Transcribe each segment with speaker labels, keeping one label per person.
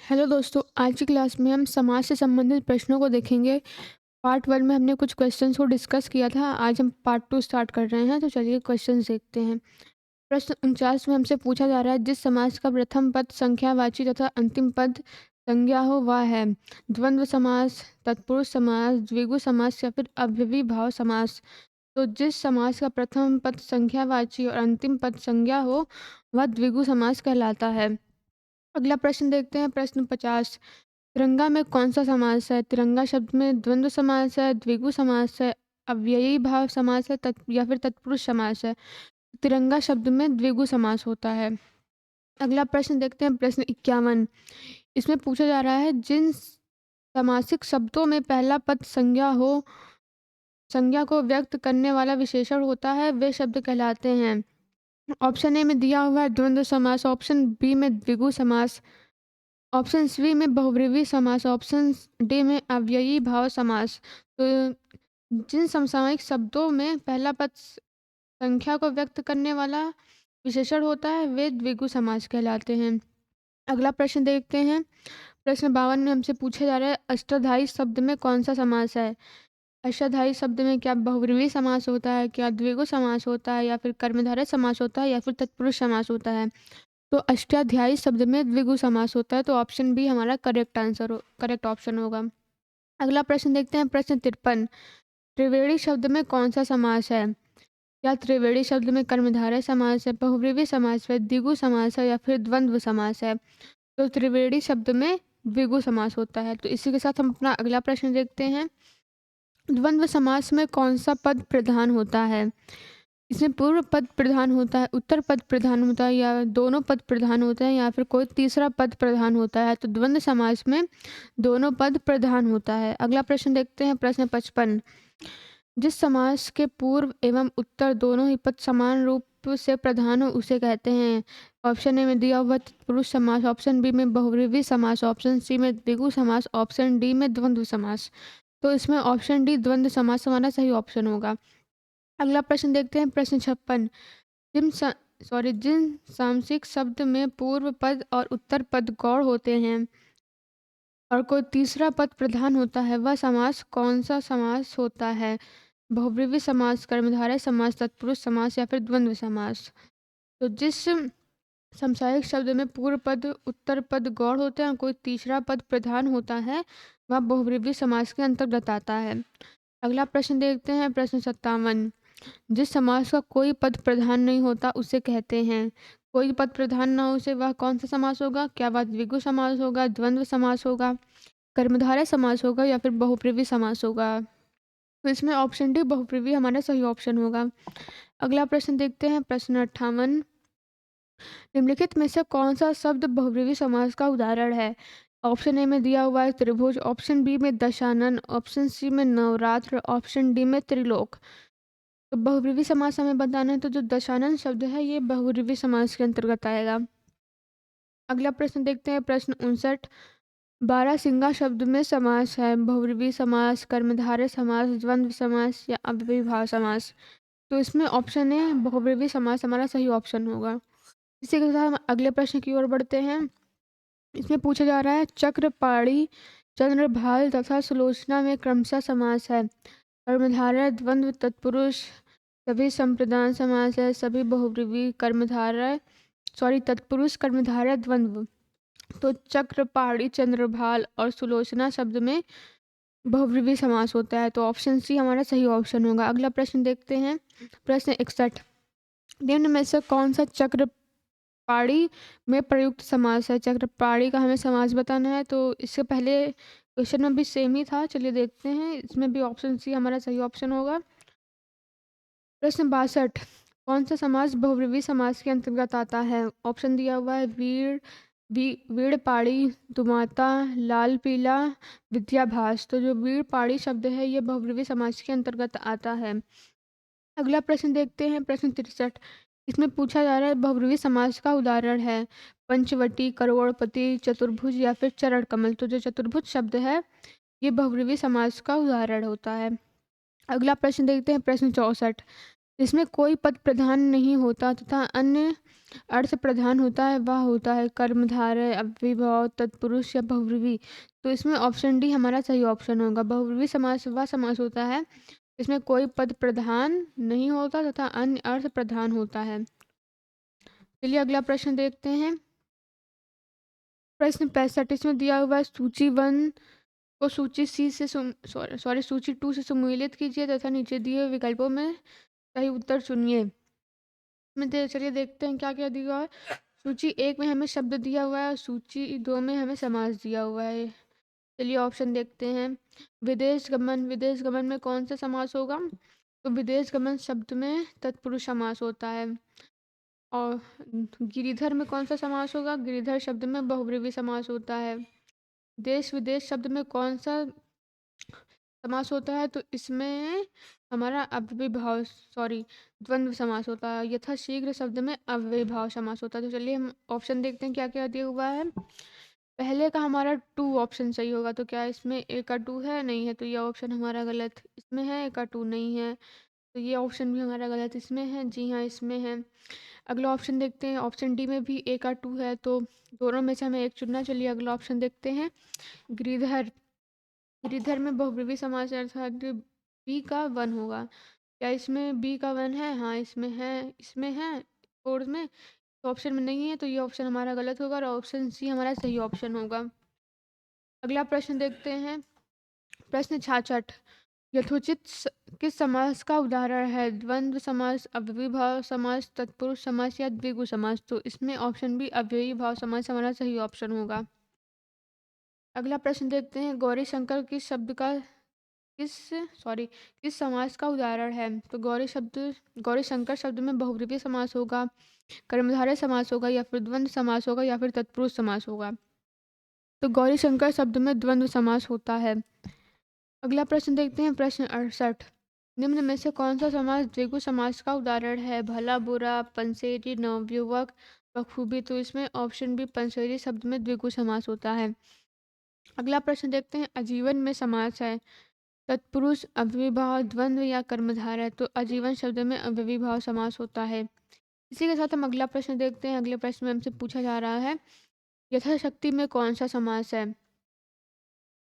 Speaker 1: Hello दोस्तों, आज की क्लास में हम समाज से संबंधित प्रश्नों को देखेंगे। पार्ट 1 में हमने कुछ क्वेश्चंस को डिस्कस किया था। आज हम पार्ट 2 स्टार्ट कर रहे हैं, तो चलिए क्वेश्चंस देखते हैं। प्रश्न 49 में हमसे पूछा जा रहा है, जिस समास का प्रथम पद संख्यावाची तथा अंतिम पद संज्ञा हो वह है द्वंद्व समास, तत्पुरुष समास, द्विगु समास या फिर अव्ययीभाव समास। तो जिस समास का प्रथम पद संख्यावाची और अंतिम पद संज्ञा हो वह द्विगु समास कहलाता है। अगला प्रश्न देखते हैं, प्रश्न 50। तिरंगा में कौन सा समास है? तिरंगा शब्द में द्वंद्व समास है, द्विगु समास है, अव्ययी भाव समास है, या फिर तत्पुरुष समास है। तिरंगा शब्द में द्विगु समास होता है। अगला प्रश्न देखते हैं, प्रश्न 51। इसमें पूछा जा रहा है, जिन समासिक शब्दों में पहला पद संज्ञा को व्यक्त करने वाला विशेषण होता है वे शब्द कहलाते हैं। ऑप्शन ए में दिया हुआ है द्वंद्व समास, ऑप्शन बी में द्विगु समास, ऑप्शन सी में बहुब्रीहि समास, ऑप्शन डी में अव्ययी भाव समास। तो जिन समसामयिक शब्दों में पहला पद संख्या को व्यक्त करने वाला विशेषण होता है वे द्विगु समास कहलाते हैं। अगला प्रश्न देखते हैं, प्रश्न 52 में हमसे पूछा जा रहा है, अष्टाध्यायी शब्द में कौन सा समास है? अष्टाध्यायी शब्द में क्या बहुब्रीहि समास होता है, क्या द्विगु समास होता है, या फिर कर्मधारय समास होता है, या फिर तत्पुरुष समास होता है? तो अष्टाध्यायी शब्द में द्विगु समास होता है, तो ऑप्शन बी हमारा करेक्ट ऑप्शन होगा। अगला प्रश्न देखते हैं, प्रश्न 53। त्रिवेणी शब्द में कौन सा समास है? क्या त्रिवेणी शब्द में कर्मधारय समास है, बहुब्रीहि समास है, द्विगु समास है, या फिर द्वंद्व समास है? तो त्रिवेणी शब्द में द्विगु समास होता है। तो इसी के साथ हम अपना अगला प्रश्न देखते हैं, द्वंद्व समास में कौन सा पद प्रधान होता है? इसमें पूर्व पद प्रधान होता है, उत्तर पद प्रधान होता है, या दोनों पद प्रधान होते हैं, या फिर कोई तीसरा पद प्रधान होता है? तो द्वंद्व समास में दोनों पद प्रधान होता है। अगला प्रश्न देखते हैं, प्रश्न 55। जिस समास के पूर्व एवं उत्तर दोनों ही पद समान रूप से प्रधान हो उसे कहते हैं। ऑप्शन ए में दिया हुआ तत्पुरुष समास, ऑप्शन बी में बहुव्रीहि समास, ऑप्शन सी में द्विगु समास, ऑप्शन डी में द्वंद्व समास। तो इसमें ऑप्शन डी द्वंद्व समास हमारा सही ऑप्शन होगा। अगला प्रश्न देखते हैं, प्रश्न 56। जिन सामसिक शब्द में पूर्व पद और उत्तर पद गौड़ होते हैं और कोई तीसरा पद प्रधान होता है वह समास कौन सा समास होता है? बहुब्रीहि समास, कर्मधारय समास, तत्पुरुष समास, या फिर द्वंद्व समास? तो जिस समसामयिक शब्द में पूर्व पद उत्तर पद गौड़ होते हैं और कोई तीसरा पद प्रधान होता है वह बहुब्रीहि समास के अंतर्गत आता है। अगला प्रश्न देखते हैं, प्रश्न 57। जिस समास का कोई पद प्रधान नहीं होता उसे कहते हैं। कोई पद प्रधान ना हो उसे वह कौन सा समास होगा? क्या वह द्विगु समास होगा, द्वंद्व समास होगा, कर्मधारय समास होगा, या फिर बहुब्रीहि समास होगा? तो इसमें ऑप्शन डी बहुब्रीहि हमारा सही ऑप्शन होगा। अगला प्रश्न देखते हैं, प्रश्न 58। निम्नलिखित में से कौन सा शब्द बहुब्रीहि समास का उदाहरण है? ऑप्शन ए में दिया हुआ है त्रिभुज, ऑप्शन बी में दशानन, ऑप्शन सी में नवरात्र, ऑप्शन डी में त्रिलोक। तो बहुब्रीहि समास हमें बताना है, तो जो दशानन शब्द है ये बहुब्रीहि समास के अंतर्गत आएगा। अगला प्रश्न देखते हैं, प्रश्न 59। बारहसिंगा शब्द में समास है, बहुब्रीहि समास, कर्मधारय समास, द्वंद्व समास, या अव्ययीभाव समास? तो इसमें ऑप्शन ए बहुब्रीहि समास हमारा सही ऑप्शन होगा। इसी के साथ हम अगले प्रश्न की ओर बढ़ते हैं। इसमें पूछा जा रहा है, चक्रपाणी, चंद्रभाल तथा सुलोचना में क्रमशः समास है। कर्मधारय, द्वंद्व, तत्पुरुष, सभी संप्रदान समास है, सभी बहुब्रीहि, तत्पुरुष, कर्मधारय, द्वंद्व। तो चक्रपाणी, चंद्रभाल और सुलोचना शब्द में बहुब्रीहि समास होता है, तो ऑप्शन सी हमारा सही ऑप्शन होगा। अगला प्रश्न देखते हैं, प्रश्न 61। निम्न में से कौन सा चक्रपाणी में प्रयुक्त समास है? चक्रपाणी का हमें समास बताना है, तो इससे पहले क्वेश्चन में भी सेम ही था, चलिए देखते हैं। इसमें भी ऑप्शन सी हमारा सही ऑप्शन होगा। प्रश्न 62। कौन सा समास बहुब्रीहि समास के अंतर्गत आता है? ऑप्शन दिया हुआ है वीड़ पाड़ी, दुमाता, लाल पीला, विद्याभास। तो जो वीड़ पाड़ी शब्द है ये बहुब्रीहि समास के अंतर्गत आता है। अगला प्रश्न देखते हैं, प्रश्न 63। इसमें पूछा जा रहा है, बहुब्रीहि समास का उदाहरण है पंचवटी, करोड़पति, चतुर्भुज, या फिर चरण कमल। तो जो चतुर्भुज शब्द है ये बहुब्रीहि समास का उदाहरण होता है। अगला प्रश्न देखते हैं, प्रश्न 64। इसमें कोई पद प्रधान नहीं होता तथा अन्य अर्थ प्रधान होता है वह होता है कर्मधारय, अव्ययीभाव, तत्पुरुष या बहुब्रीहि। तो इसमें ऑप्शन डी हमारा सही ऑप्शन होगा। बहुब्रीहि समास वह समास होता है इसमें कोई पद प्रधान नहीं होता तथा अन्य अर्थ प्रधान होता है। चलिए अगला प्रश्न देखते हैं। प्रश्न 65 इसमें दिया हुआ है सूची 1 को सूची सी से सूची 2 से सम्मिलित कीजिए तथा नीचे दिए हुए विकल्पों में सही उत्तर चुनिए। चलिए देखते हैं क्या क्या दिया हुआ है। सूची 1 में हमें शब्द दिया हुआ है और सूची 2 में हमें समास दिया हुआ है। चलिए ऑप्शन देखते हैं। विदेश गमन में कौन सा समास होगा? तो विदेश गमन शब्द में तत्पुरुष समास होता है। और गिरिधर में कौन सा समास होगा? गिरिधर शब्द में बहुब्रीहि समास होता है। देश विदेश शब्द में कौन सा समास होता है? तो इसमें हमारा अव्ययीभाव द्वंद्व समास होता है। यथा शीघ्र शब्द में अव्ययीभाव समास होता है। तो चलिए हम ऑप्शन देखते हैं क्या क्या दिया हुआ है। पहले का हमारा 2 ऑप्शन सही होगा। तो क्या इसमें ए का 2 है? नहीं है, तो ये ऑप्शन हमारा गलत। इसमें है ए का 2 नहीं है, तो ये ऑप्शन भी हमारा गलत। इसमें है, जी हाँ इसमें है। अगला ऑप्शन देखते हैं। ऑप्शन डी में भी ए का 2 है, तो दोनों में से हमें एक चुनना। चलिए अगला ऑप्शन देखते हैं। गिरिधर गिरिधर में बहुब्रीहि समास है, अर्थात बी का 1 होगा। क्या इसमें बी का 1 है? हाँ इसमें है, इसमें है फोर्थ में। तो ऑप्शन में नहीं है, तो ये ऑप्शन हमारा गलत होगा और ऑप्शन सी हमारा सही ऑप्शन होगा। अगला प्रश्न देखते हैं। प्रश्न 66 यथोचित किस समास का उदाहरण है? द्वंद्व समास, अव्ययीभाव समास, तत्पुरुष समास या द्विगु समास। तो इसमें ऑप्शन बी अव्ययीभाव समास हमारा सही ऑप्शन होगा। अगला प्रश्न देखते हैं। गौरी शंकर किस समास का उदाहरण है? तो गौरी शंकर शब्द में बहुब्रीहि समास होगा, कर्मधारय समास होगा या फिर द्वंद्व समास होगा या फिर तत्पुरुष समास होगा। तो गौरी शंकर शब्द में द्वंद्व समास होता है। अगला प्रश्न देखते हैं। प्रश्न 68 निम्न में से कौन सा समास द्विगु समास का उदाहरण है? भला बुरा, पंसेरी, नवयुवक, बखूबी। तो इसमें ऑप्शन बी पंसेरी शब्द में द्विगु समास होता है। अगला प्रश्न देखते हैं। आजीवन में समास है तत्पुरुष, अव्ययीभाव, द्वंद्व या कर्मधारय। तो आजीवन शब्द में अव्ययीभाव समास होता है। इसी के साथ हम अगला प्रश्न देखते हैं। अगले प्रश्न में हमसे पूछा जा रहा है यथाशक्ति में कौन सा समास है?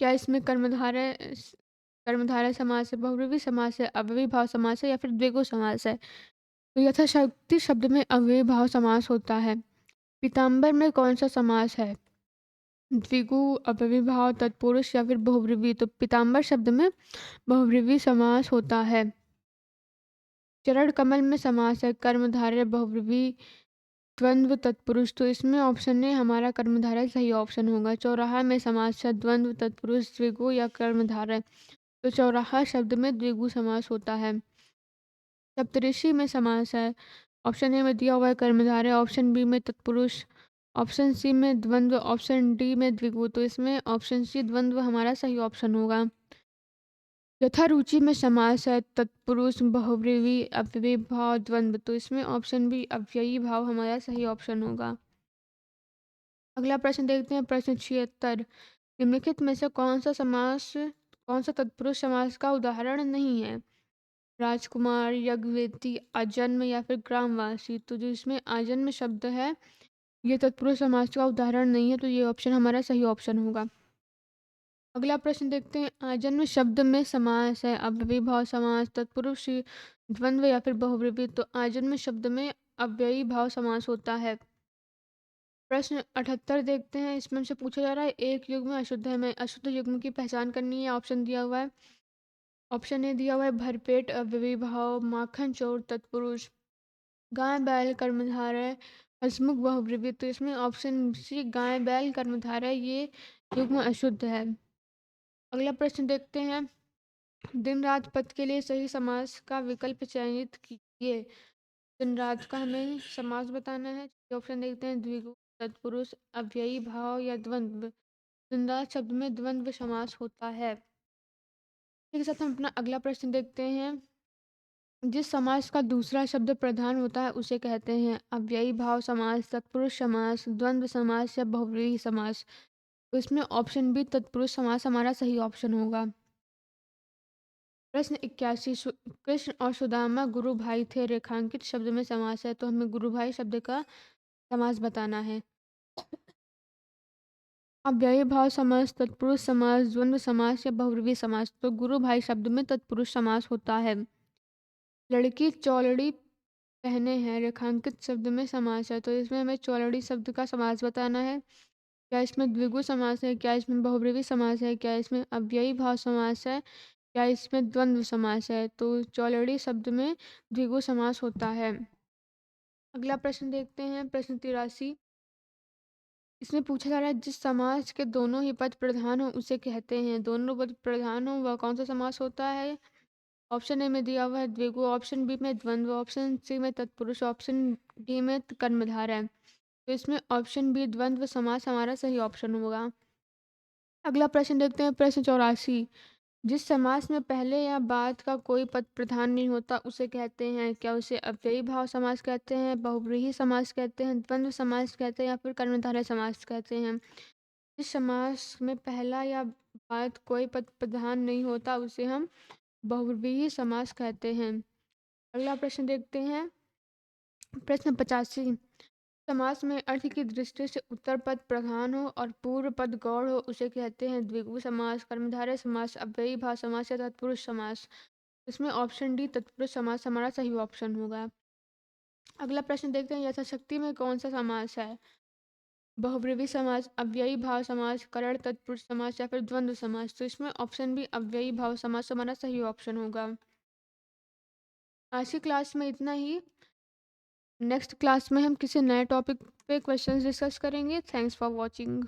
Speaker 1: क्या इसमें कर्मधारय समास है, बहुब्रीहि समास है, अव्ययीभाव समास है या फिर द्विगु समास है? तो यथाशक्ति शब्द में अव्ययीभाव समास होता है। पीताम्बर में कौन सा समास है? द्विगु, अव्ययीभाव, तत्पुरुष या फिर बहुब्रीहि। तो पीताम्बर शब्द में बहुब्रीहि समास होता है। चरण कमल में समास है कर्मधारय, बहुब्रीहि, द्वंद्व, तत्पुरुष। तो इसमें ऑप्शन ए हमारा कर्मधारय सही ऑप्शन होगा। चौराहा में समास है द्वंद्व, तत्पुरुष, द्विगु या कर्मधारय। तो चौराहा शब्द में द्विगु समास होता है। सप्तऋषि में समास है। ऑप्शन ए में दिया हुआ है कर्मधारय, ऑप्शन बी में तत्पुरुष, ऑप्शन सी में द्वंद्व, ऑप्शन डी में द्विगु। तो इसमें ऑप्शन सी द्वंद्व हमारा सही ऑप्शन होगा। यथारुचि में समास है तत्पुरुष, बहुब्रीहि, अव्ययीभाव, द्वंद्व। तो इसमें ऑप्शन बी अव्ययीभाव हमारा सही ऑप्शन होगा। अगला प्रश्न देखते हैं। प्रश्न 76 निम्नलिखित में से कौन सा तत्पुरुष समास का उदाहरण नहीं है? राजकुमार, यज्ञवेदी, आजन्म या फिर ग्रामवासी। तो जो इसमें आजन्म शब्द है ये तत्पुरुष समास का उदाहरण नहीं है, तो ये ऑप्शन हमारा सही ऑप्शन होगा। अगला प्रश्न देखते हैं। आजन्म शब्द में समास है अव्ययीभाव समास, तत्पुरुष, द्वंद्व या फिर बहुब्रीहि। तो आजन्म शब्द में अव्ययीभाव समास होता है। प्रश्न 78 देखते हैं। इसमें हमसे पूछा जा रहा है एक युग्म अशुद्ध है, में अशुद्ध युग्म की पहचान करनी है। ऑप्शन दिया हुआ है। ऑप्शन ए दिया हुआ है भरपेट अव्ययीभाव, माखन चोर तत्पुरुष, गाय बैल कर्मधारय, हंसमुख बहुब्रीहि। तो इसमें ऑप्शन सी गाय बैल कर्मधारय ये युग्म अशुद्ध है। अगला प्रश्न देखते हैं। दिन रात पद के लिए सही समास का विकल्प चयनित कीजिए। दिन रात का हमें समास बताना है। ऑप्शन देखते हैं। द्विगु, तत्पुरुष, अव्ययीभाव या द्वंद्व। दिन रात शब्द में द्वंद्व समास होता है। इसके साथ हम अपना अगला प्रश्न देखते हैं। जिस समास का दूसरा शब्द प्रधान होता है उसे कहते हैं अव्ययीभाव समास, तत्पुरुष समास, द्वंद्व समास या बहुब्रीहि समास। तो इसमें ऑप्शन बी तत्पुरुष समास हमारा सही ऑप्शन होगा। प्रश्न 81 कृष्ण और सुदामा गुरु भाई थे, रेखांकित शब्द में समास है, तो हमें गुरु भाई शब्द का समास बताना है। अव्ययी भाव समास, तत्पुरुष समास, द्वंद्व समास या बहुब्रीहि समास। तो गुरु भाई शब्द में तत्पुरुष समास होता है। लड़की चौलड़ी पहने हैं, रेखांकित शब्द में समास है, तो इसमें हमें चौलड़ी शब्द का समास बताना है। क्या इसमें द्विगु समास है, क्या इसमें बहुब्रीहि समास है, क्या इसमें अव्ययी भाव समास है, क्या इसमें द्वंद्व समास है। तो चौलड़ी शब्द में द्विगु समास होता है। अगला प्रश्न देखते हैं, प्रश्न 83। इसमें पूछा जा रहा है जिस समाज के दोनों ही पद प्रधान हो उसे कहते हैं। दोनों पद प्रधान हो वह कौन सा समास होता है? ऑप्शन ए में दिया हुआ है द्विगु, ऑप्शन बी में द्वंद्व, ऑप्शन सी में तत्पुरुष, ऑप्शन डी में कर्मधारय है। तो इसमें ऑप्शन बी द्वंद्व समास हमारा सही ऑप्शन होगा। अगला प्रश्न देखते हैं, प्रश्न 84। जिस समास में पहले या बाद का कोई पद प्रधान नहीं होता उसे कहते हैं। क्या उसे अव्ययी भाव समास कहते हैं, बहुब्रीहि समास कहते हैं, द्वंद्व समास कहते हैं या फिर कर्मधारय समास कहते हैं? जिस समास में पहला या बाद कोई पद प्रधान नहीं होता उसे हम बहुब्रीहि समास कहते हैं। अगला प्रश्न देखते हैं, प्रश्न 85। समास में अर्थ की दृष्टि से उत्तर पद प्रधान हो और पूर्व पद गौण हो उसे कहते हैं द्विगु समास, कर्मधारय समास, अव्ययी भाव समास या तत्पुरुष समास। इसमें ऑप्शन डी तत्पुरुष समास हमारा सही ऑप्शन होगा। अगला प्रश्न देखते हैं, यथाशक्ति में कौन सा समास है? बहुब्रीहि समास, अव्ययी भाव समास, करण तत्पुरुष समास या फिर द्वंद्व समास। तो इसमें ऑप्शन बी अव्ययी भाव समास हमारा सही ऑप्शन होगा। आज की क्लास में इतना ही। नेक्स्ट क्लास में हम किसी नए टॉपिक पे क्वेश्चंस डिस्कस करेंगे। Thanks for watching.